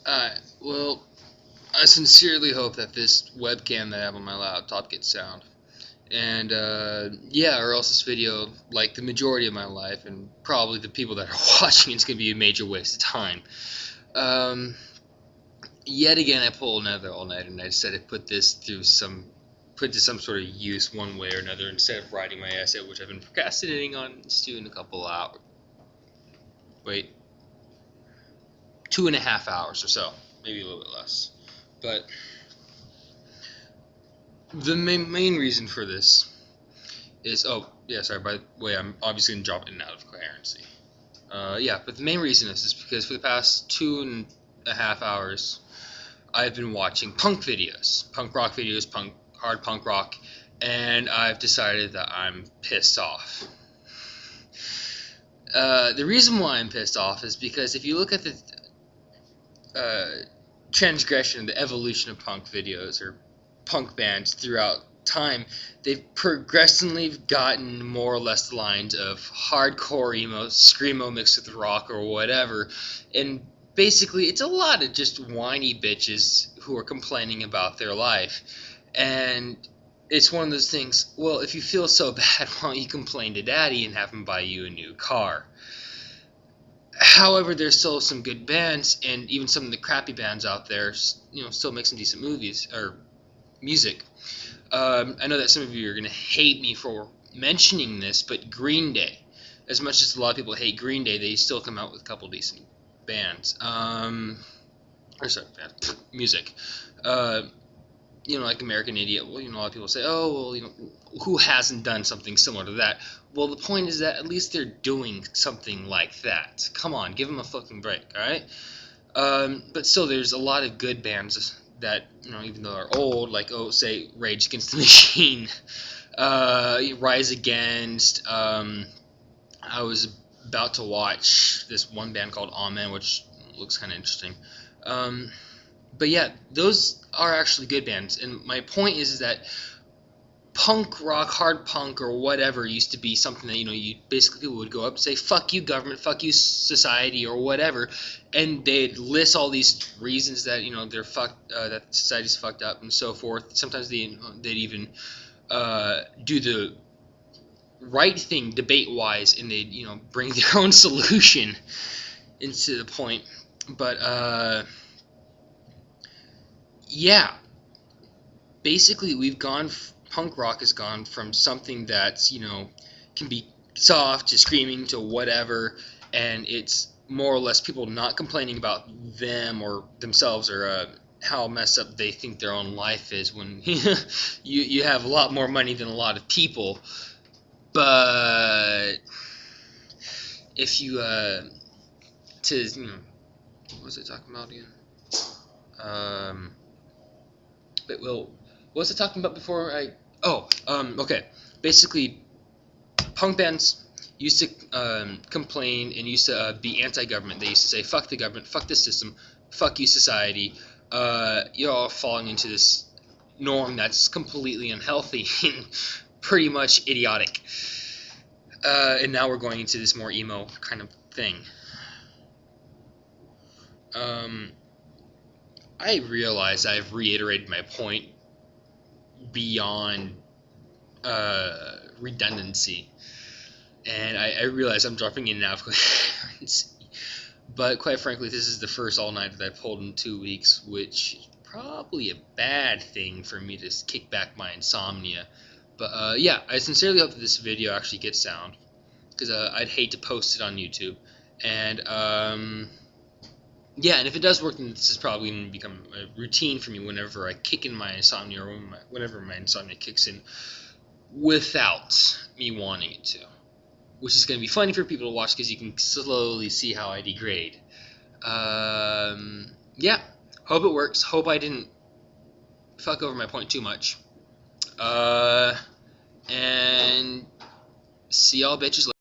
Well, I sincerely hope that this webcam that I have on my laptop gets sound. And, yeah, or else this video, like the majority of my life, and probably the people that are watching, it's going to be a major waste of time. Um, Yet again, I pulled another all-nighter, and I decided to put to some sort of use one way or another instead of writing my essay, which I've been procrastinating on doing a couple hours. Wait, 2.5 hours or so, maybe a little bit less. But the main reason for this is, oh yeah, sorry. By the way, I'm obviously gonna drop in and out of coherency. Yeah, but the main reason is because for the past 2.5 hours, I've been watching punk rock videos, hard punk rock, and I've decided that I'm pissed off. The reason why I'm pissed off is because if you look at the transgression, the evolution of punk videos or punk bands throughout time, they've progressively gotten more or less the lines of hardcore emo, screamo mixed with rock or whatever, and basically it's a lot of just whiny bitches who are complaining about their life. And it's one of those things, well, if you feel so bad, why don't you complain to daddy and have him buy you a new car? However, there's still some good bands, and even some of the crappy bands out there, still make some decent movies or music. I know that some of you are going to hate me for mentioning this, but Green Day, as much as a lot of people hate Green Day, they still come out with a couple decent bands. Music. Like American Idiot. Well, a lot of people say, oh, well, who hasn't done something similar to that? Well, the point is that at least they're doing something like that. Come on, give them a fucking break, all right? But still, there's a lot of good bands that, even though they're old, like, say, Rage Against the Machine, Rise Against. I was about to watch this one band called Amen, which looks kind of interesting. But yeah, those are actually good bands. And my point is that punk rock, hard punk, or whatever used to be something that, you basically people would go up and say, fuck you government, fuck you society, or whatever, and they'd list all these reasons that, they're fucked, that society's fucked up and so forth. Sometimes they'd even do the right thing debate-wise, and they'd, bring their own solution into the point. But, yeah, basically punk rock has gone from something that's, can be soft to screaming to whatever, and it's more or less people not complaining about them or themselves or how messed up they think their own life is when you have a lot more money than a lot of people. But if you what was I talking about again? What was I talking about before I? Okay. Basically, punk bands used to complain and used to be anti-government. They used to say, "Fuck the government, fuck the system, fuck you, society." You're all falling into this norm that's completely unhealthy and pretty much idiotic. And now we're going into this more emo kind of thing. I realize I've reiterated my point beyond redundancy, and I realize I'm dropping in and out of coherency. But quite frankly, this is the first all-nighter that I've pulled in 2 weeks, which is probably a bad thing for me to kick back my insomnia. But yeah, I sincerely hope that this video actually gets sound, because I'd hate to post it on YouTube. And yeah, and if it does work, then this is probably going to become a routine for me whenever I kick in my insomnia, or whenever my insomnia kicks in without me wanting it to. Which is going to be funny for people to watch because you can slowly see how I degrade. Yeah, hope it works. Hope I didn't fuck over my point too much. And see y'all bitches later.